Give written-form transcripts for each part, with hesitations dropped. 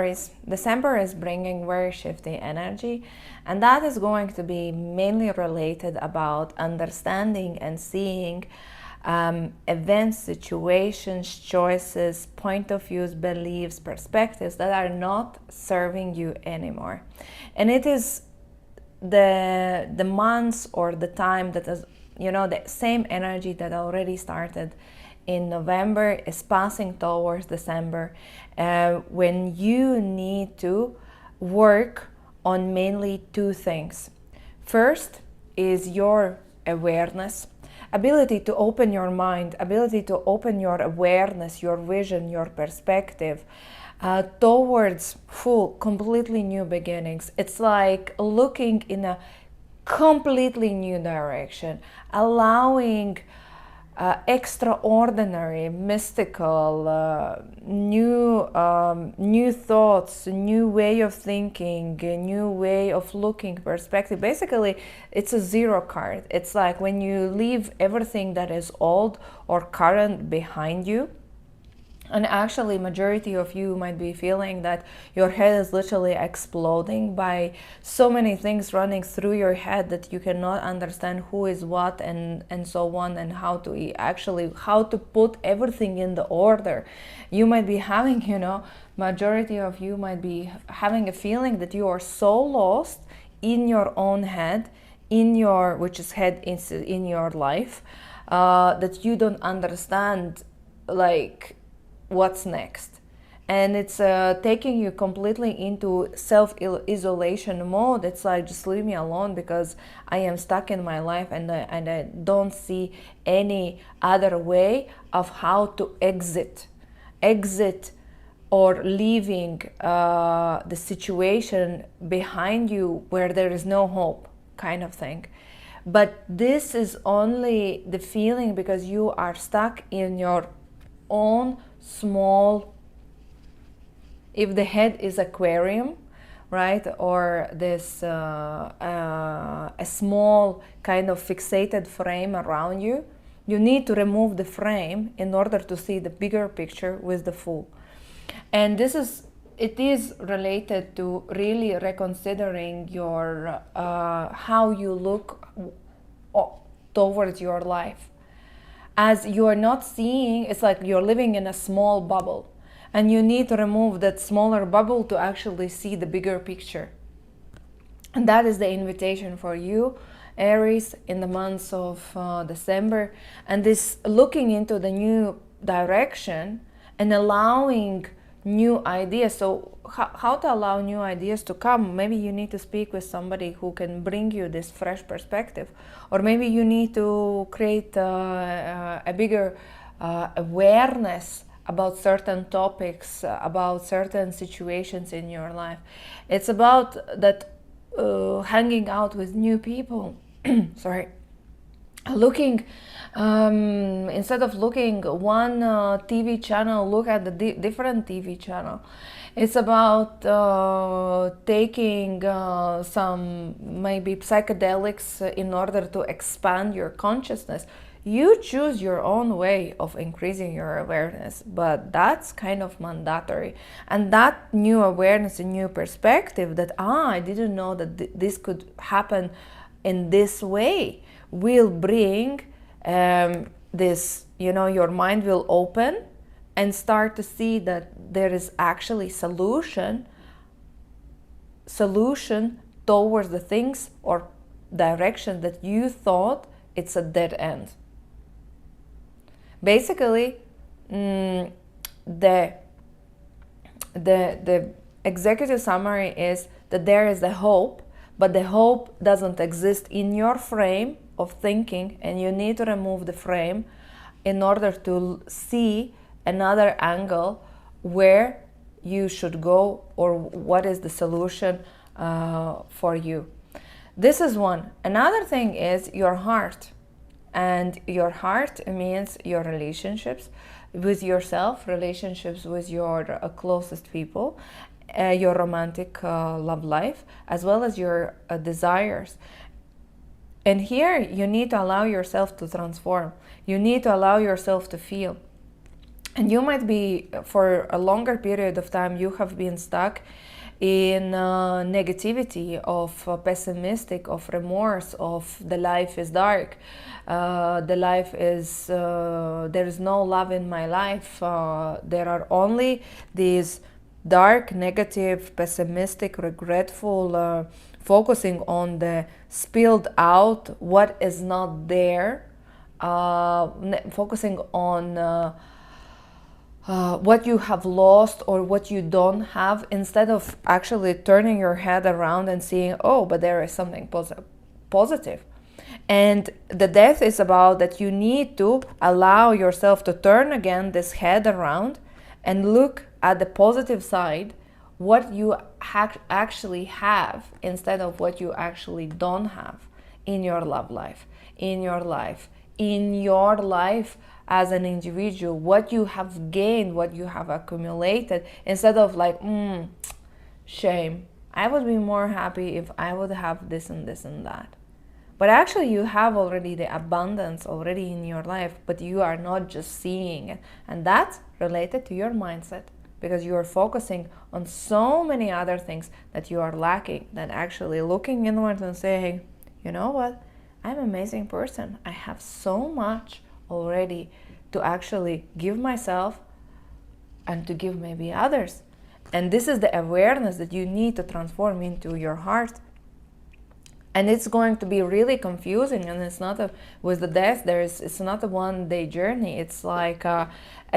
Aries, December is bringing very shifty energy, and that is going to be mainly related about understanding and seeing events, situations, choices, point of views, beliefs, perspectives that are not serving you anymore. And it is the months or the time that is, the same energy that already started in November is passing towards December, when you need to work on mainly two things. First is your awareness, ability to open your mind, ability to open your awareness, your vision, your perspective towards full, completely new beginnings. It's like looking in a completely new direction, allowing extraordinary, mystical, new thoughts, new way of thinking, a new way of looking, perspective. Basically, it's a zero card. It's like when you leave everything that is old or current behind you. And actually, majority of you might be feeling that your head is literally exploding by so many things running through your head that you cannot understand who is what and so on, and how to put everything in the order. You might be having, majority of you might be having a feeling that you are so lost in your own head, which is head in your life, that you don't understand, like, what's next. And it's taking you completely into self-isolation mode. It's like, just leave me alone, because I am stuck in my life, and I don't see any other way of how to exit or leaving the situation behind you where there is no hope, kind of thing. But this is only the feeling because you are stuck in your own small, if the head is aquarium, right, or this a small kind of fixated frame around you, you need to remove the frame in order to see the bigger picture with the full. And it is related to really reconsidering your how you look towards your life. As you are not seeing, it's like you're living in a small bubble, and you need to remove that smaller bubble to actually see the bigger picture. And that is the invitation for you, Aries, in the months of December. And this looking into the new direction and allowing new ideas. So how to allow new ideas to come? Maybe you need to speak with somebody who can bring you this fresh perspective, or maybe you need to create a bigger awareness about certain topics, about certain situations in your life. It's about that hanging out with new people. Sorry. Looking, instead of looking one TV channel, look at the different TV channel. It's about taking some maybe psychedelics in order to expand your consciousness. You choose your own way of increasing your awareness, but that's kind of mandatory. And that new awareness and new perspective that, I didn't know that this could happen in this way, will bring this, your mind will open and start to see that there is actually solution towards the things or direction that you thought it's a dead end. Basically, the executive summary is that there is a hope, but the hope doesn't exist in your frame of thinking, and you need to remove the frame in order to see another angle where you should go, or what is the solution for you. This is one. Another thing is your heart. And your heart means your relationships with yourself, relationships with your closest people, your romantic love life, as well as your desires. And here you need to allow yourself to transform. You need to allow yourself to feel. And you might be, for a longer period of time, you have been stuck in negativity, of pessimistic, of remorse, of the life is dark, the life is, there is no love in my life, there are only these dark, negative, pessimistic, regretful, focusing on the spilled out, what is not there, focusing on what you have lost or what you don't have, instead of actually turning your head around and seeing, oh, but there is something positive. And the death is about that you need to allow yourself to turn again this head around and look at the positive side, what you actually have, instead of what you actually don't have in your love life, in your life, as an individual, what you have gained, what you have accumulated, instead of like, shame, I would be more happy if I would have this and this and that. But actually you have already the abundance already in your life, but you are not just seeing it. And that's related to your mindset, because you are focusing on so many other things that you are lacking, than actually looking inwards and saying, you know what, I'm an amazing person. I have so much already to actually give myself and to give maybe others. And this is the awareness that you need to transform into your heart. And it's going to be really confusing, and it's not with the death, it's not a one-day journey. It's like a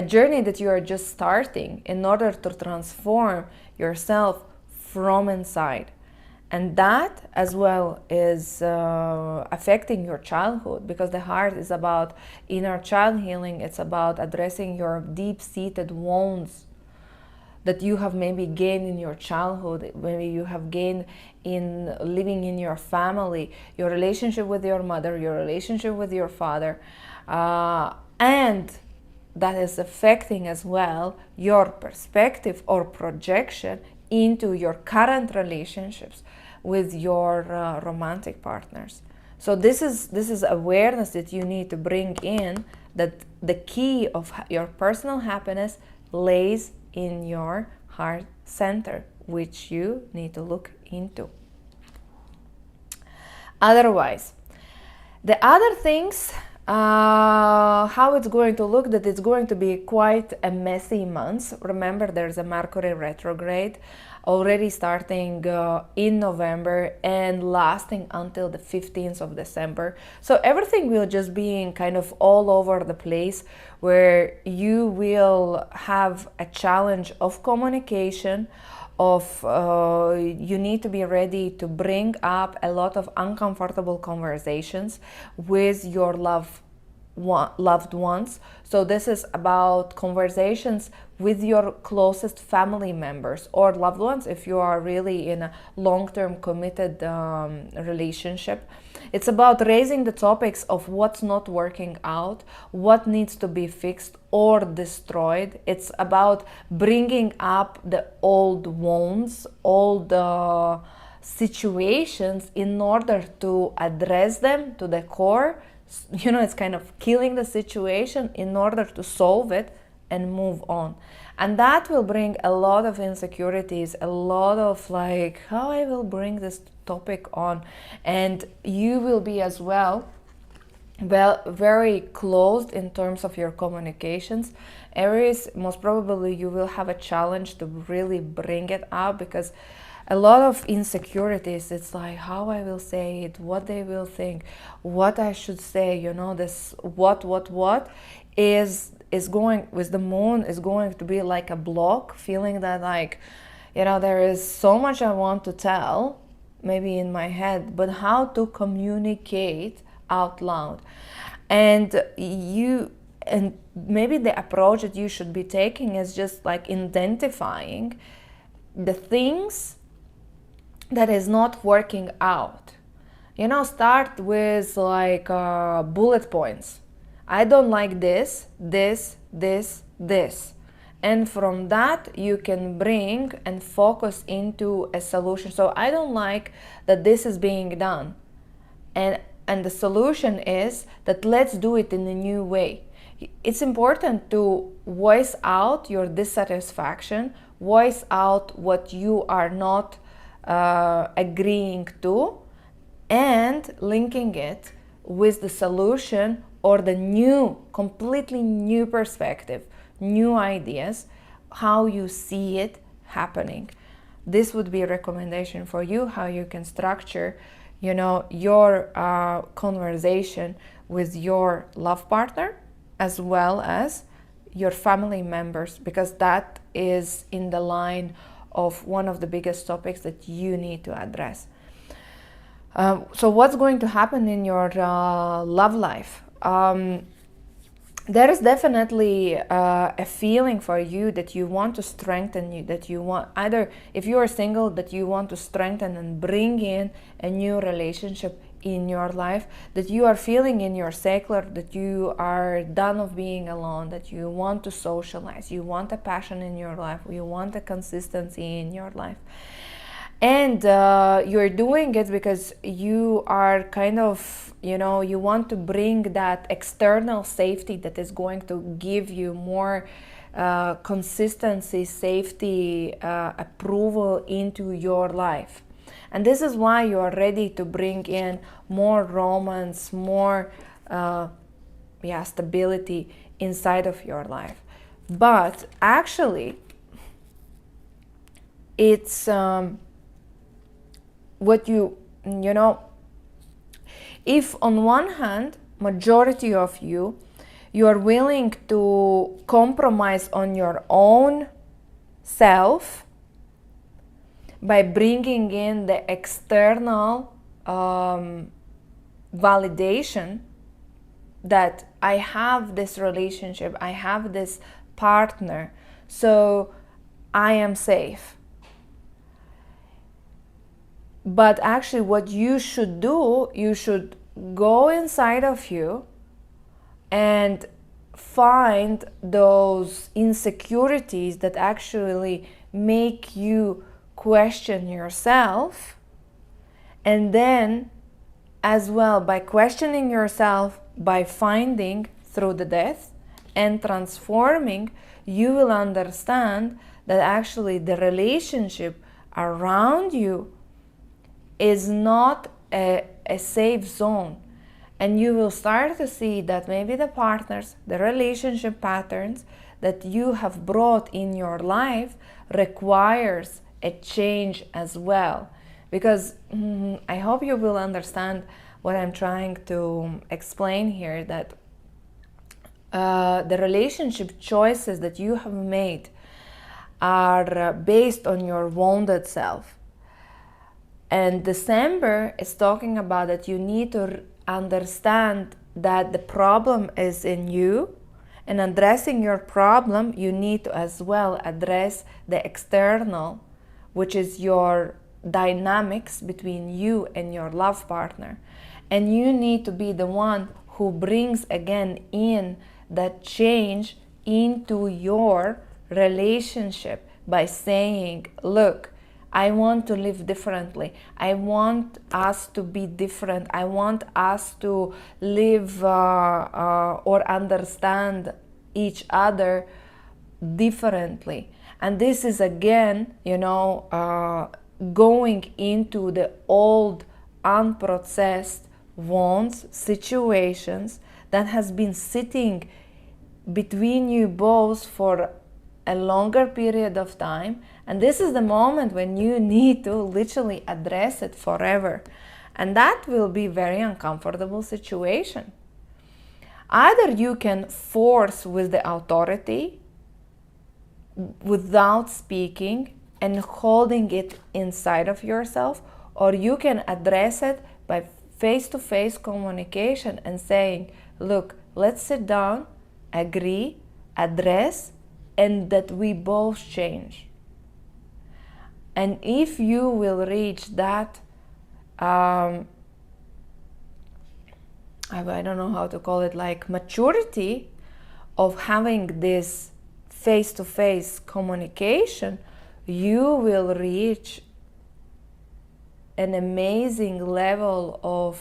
journey that you are just starting in order to transform yourself from inside. And that as well is affecting your childhood, because the heart is about inner child healing. It's about addressing your deep-seated wounds that you have maybe gained in your childhood, maybe you have gained in living in your family, your relationship with your mother, your relationship with your father, and that is affecting as well your perspective or projection into your current relationships with your romantic partners. So this is awareness that you need to bring in, that the key of your personal happiness lays in your heart center, which you need to look into. Otherwise, the other things, how it's going to look, that it's going to be quite a messy month. Remember, there's a Mercury retrograde already starting in November and lasting until the 15th of December. So everything will just be kind of all over the place, where you will have a challenge of communication, of you need to be ready to bring up a lot of uncomfortable conversations with your loved ones. So this is about conversations with your closest family members or loved ones, if you are really in a long-term committed relationship. It's about raising the topics of what's not working out, what needs to be fixed or destroyed. It's about bringing up the old wounds, old situations, in order to address them to the core. You know, it's kind of killing the situation in order to solve it and move on. And that will bring a lot of insecurities, a lot of like, how I will bring this topic on. And you will be as well very closed in terms of your communications. Aries, most probably you will have a challenge to really bring it up, because a lot of insecurities, it's like how I will say it, what they will think, what I should say, you know, this what is going with the moon, is going to be like a block, feeling that like, you know, there is so much I want to tell maybe in my head, but how to communicate out loud. And maybe the approach that you should be taking is just like identifying the things that is not working out. You know, start with like bullet points. I don't like this. And from that you can bring and focus into a solution. So I don't like that this is being done. And the solution is that let's do it in a new way. it's important to voice out your dissatisfaction, voice out what you are not agreeing to, and linking it with the solution or the new, completely new perspective, new ideas, how you see it happening. This would be a recommendation for you, how you can structure, your conversation with your love partner as well as your family members, because that is in the line of one of the biggest topics that you need to address. So what's going to happen in your love life? There is definitely a feeling for you that you want to strengthen, you that you want, either if you are single, that you want to strengthen and bring in a new relationship in your life, that you are feeling in your secular that you are done of being alone, that you want to socialize, you want a passion in your life, you want a consistency in your life. And you're doing it because you are kind of, you want to bring that external safety that is going to give you more consistency, safety, approval into your life. And this is why you are ready to bring in more romance, more stability inside of your life. But actually, it's what if on one hand, majority of you are willing to compromise on your own self by bringing in the external validation that I have this relationship, I have this partner, so I am safe. But actually what you should do, you should go inside of you and find those insecurities that actually make you question yourself, and then as well, by questioning yourself, by finding through the death and transforming, you will understand that actually the relationship around you is not a safe zone. And you will start to see that maybe the partners, the relationship patterns that you have brought in your life requires a change as well. Because I hope you will understand what I'm trying to explain here, that the relationship choices that you have made are based on your wounded self. And December is talking about that you need to understand that the problem is in you, and addressing your problem, you need to as well address the external, which is your dynamics between you and your love partner. And you need to be the one who brings again in that change into your relationship by saying, look, I want to live differently. I want us to be different. I want us to live or understand each other differently. And this is again, going into the old unprocessed wounds, situations that has been sitting between you both for a longer period of time. And this is the moment when you need to literally address it forever. And that will be a very uncomfortable situation. Either you can force with the authority without speaking and holding it inside of yourself, or you can address it by face-to-face communication and saying, look, let's sit down, agree, address, and that we both change. And if you will reach that, I don't know how to call it, like maturity of having this face-to-face communication, you will reach an amazing level of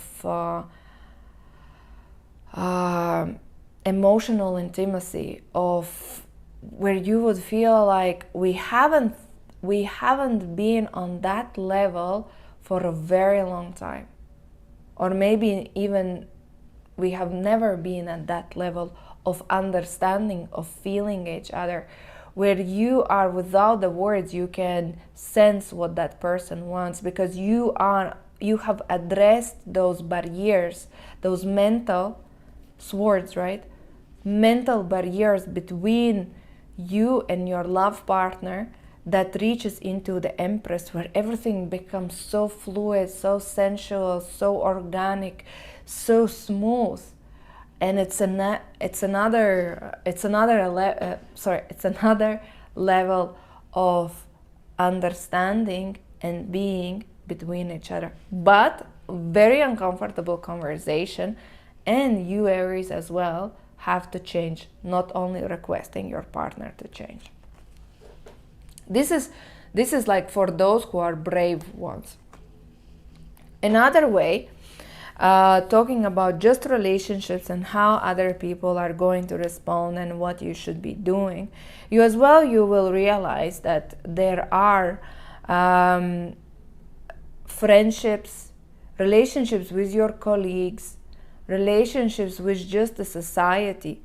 emotional intimacy, of where you would feel like we haven't been on that level for a very long time, or maybe even we have never been at that level of understanding, of feeling each other, where you are, without the words, you can sense what that person wants, because you have addressed those barriers, those mental swords, right? Mental barriers between you and your love partner, that reaches into the Empress, where everything becomes so fluid, so sensual, so organic, so smooth. And it's another level of understanding and being between each other, but very uncomfortable conversation. And you, Aries, as well, have to change, not only requesting your partner to change. This is like for those who are brave ones. Another way, talking about just relationships and how other people are going to respond and what you should be doing, you will realize that there are friendships, relationships with your colleagues, relationships with just the society,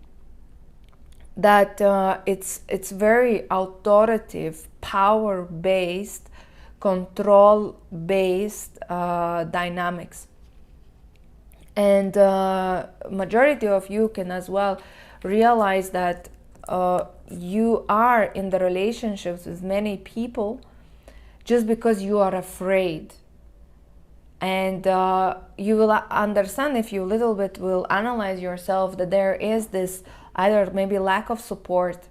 that it's very authoritative, power-based, control-based dynamics. And majority of you can as well realize that you are in the relationships with many people just because you are afraid. And you will understand, if you a little bit will analyze yourself, that there is this either maybe lack of support,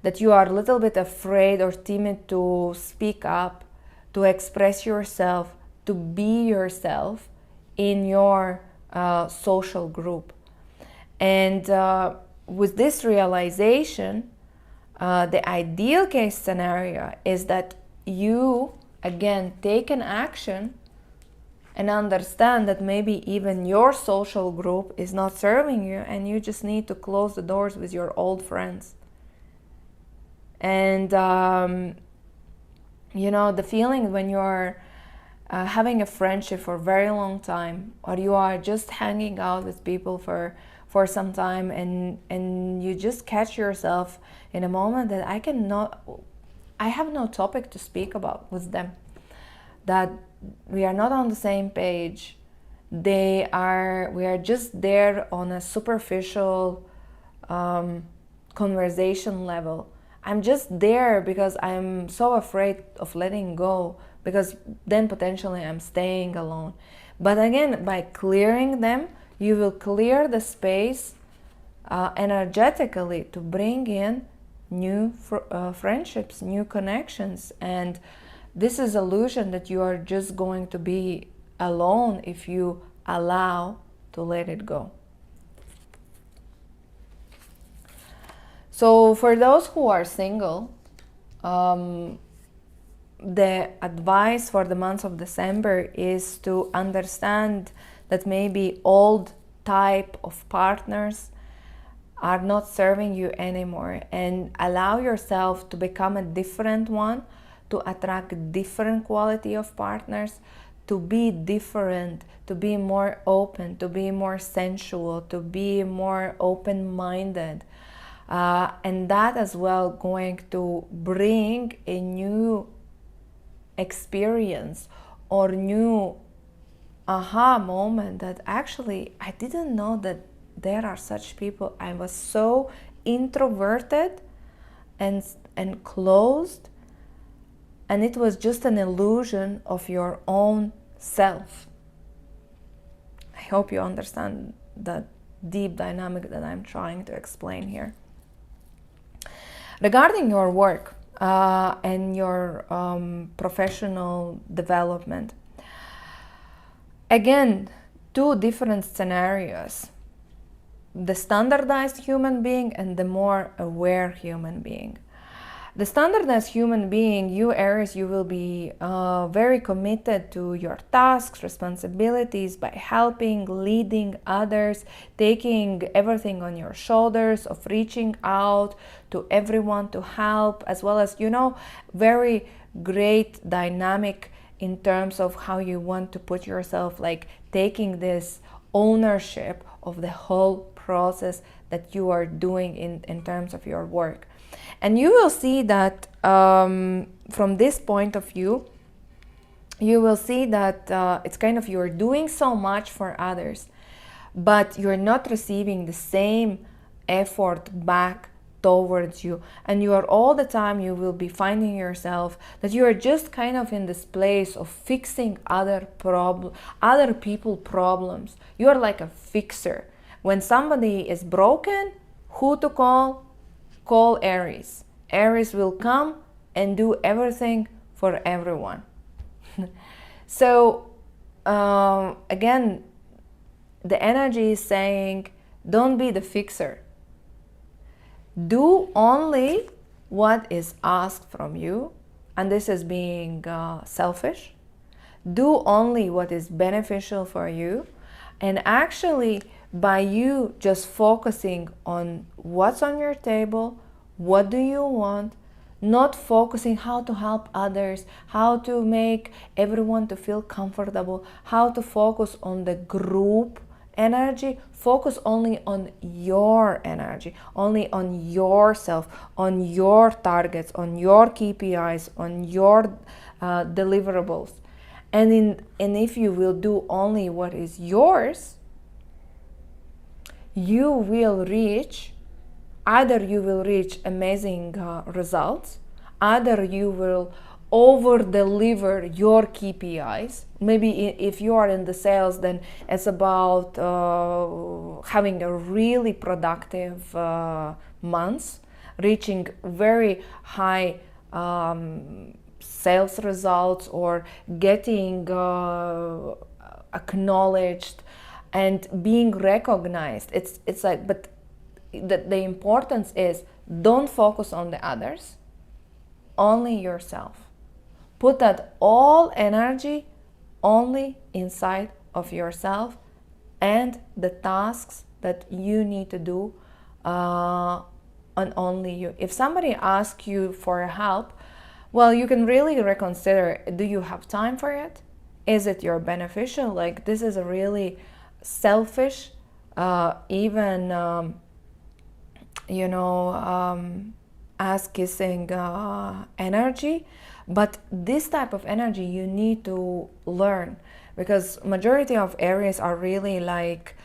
that you are a little bit afraid or timid to speak up, to express yourself, to be yourself in your social group. And with this realization, the ideal case scenario is that you again take an action and understand that maybe even your social group is not serving you, and you just need to close the doors with your old friends. And the feeling when you're having a friendship for a very long time, or you are just hanging out with people for some time, and you just catch yourself in a moment that I have no topic to speak about with them, that we are not on the same page. We are just there on a superficial conversation level. I'm just there because I'm so afraid of letting go, because then potentially I'm staying alone. But again, by clearing them, you will clear the space energetically to bring in new friendships, new connections. And this is illusion that you are just going to be alone if you allow to let it go. So for those who are single, the advice for the month of December is to understand that maybe old type of partners are not serving you anymore, and allow yourself to become a different one, to attract different quality of partners, to be different, to be more open, to be more sensual, to be more open-minded. And that as well going to bring a new experience or new aha moment, that actually I didn't know that there are such people. I was so introverted and closed, and it was just an illusion of your own self. I hope you understand that deep dynamic that I'm trying to explain here. Regarding your work and your professional development, again, two different scenarios: the standardized human being and the more aware human being. The standard as human being, you Aries, you will be very committed to your tasks, responsibilities by helping, leading others, taking everything on your shoulders, of reaching out to everyone to help, as well as, very great dynamic in terms of how you want to put yourself, like taking this ownership of the whole process that you are doing in terms of your work. And you will see that from this point of view, you will see that it's kind of you're doing so much for others, but you're not receiving the same effort back towards you. And you are all the time, you will be finding yourself that you are just kind of in this place of fixing other people problems. You are like a fixer. When somebody is broken, who to call? Call Aries. Aries will come and do everything for everyone. So again, the energy is saying, don't be the fixer. Do only what is asked from you, and this is being selfish. Do only what is beneficial for you, and actually by you just focusing on what's on your table, what do you want, not focusing how to help others, how to make everyone to feel comfortable, how to focus on the group energy, focus only on your energy, only on yourself, on your targets, on your KPIs, on your deliverables. And if you will do only what is yours, you will reach amazing results, either you will over deliver your KPIs. Maybe if you are in the sales, then it's about having a really productive months, reaching very high sales results, or getting acknowledged and being recognized. It's like, but the importance is, don't focus on the others, only yourself. Put that all energy only inside of yourself and the tasks that you need to do on only you. If somebody asks you for help, well, you can really reconsider, do you have time for it? Is it your beneficial? Like, this is a really selfish, even ass-kissing energy. But this type of energy you need to learn, because majority of Aries are really like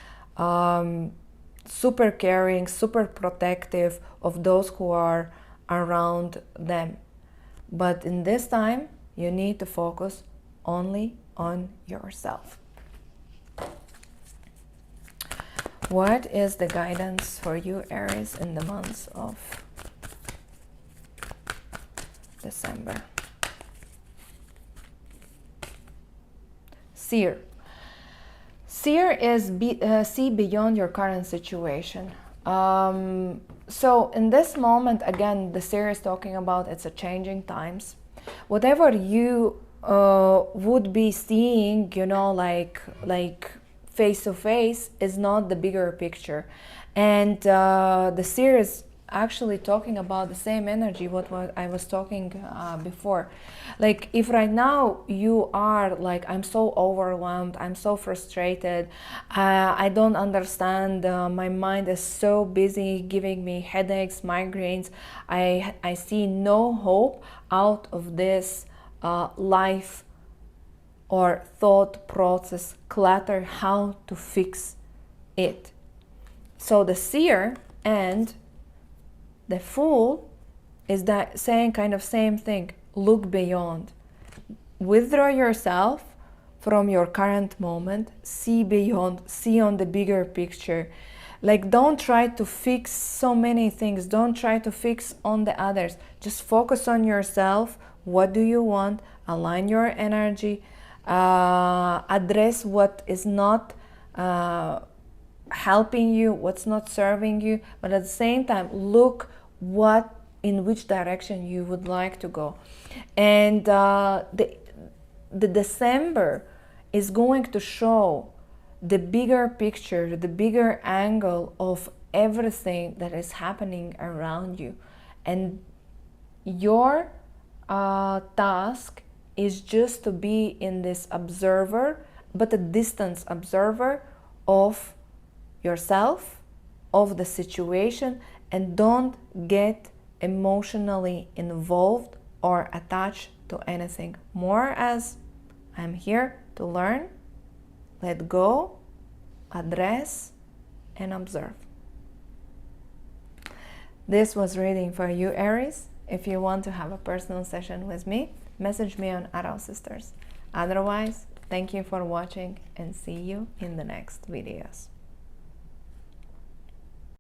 super caring, super protective of those who are around them. But in this time, you need to focus only on yourself. What is the guidance for you, Aries, in the months of December? Seer. Seer is see beyond your current situation. So in this moment, again, the seer is talking about it's a changing times. Whatever you would be seeing, like face to face, is not the bigger picture. And the seer is actually talking about the same energy what I was talking before. Like, if right now you are like, I'm so overwhelmed, I'm so frustrated, I don't understand, my mind is so busy giving me headaches, migraines, I see no hope out of this life or thought process clutter, how to fix it. So the seer and the fool is that saying kind of same thing. Look beyond. Withdraw yourself from your current moment. See beyond. See on the bigger picture. Like, don't try to fix so many things. Don't try to fix on the others. Just focus on yourself. What do you want? Align your energy. Address what is not helping you, what's not serving you, but at the same time, look what in which direction you would like to go. And the December is going to show the bigger picture, the bigger angle of everything that is happening around you. And your task is just to be in this observer, but a distance observer of yourself, of the situation, and don't get emotionally involved or attached to anything. More as I'm here to learn, let go, address, and observe. This was reading for you, Aries. If you want to have a personal session with me, message me on Arrow Sisters. Otherwise, thank you for watching and see you in the next videos.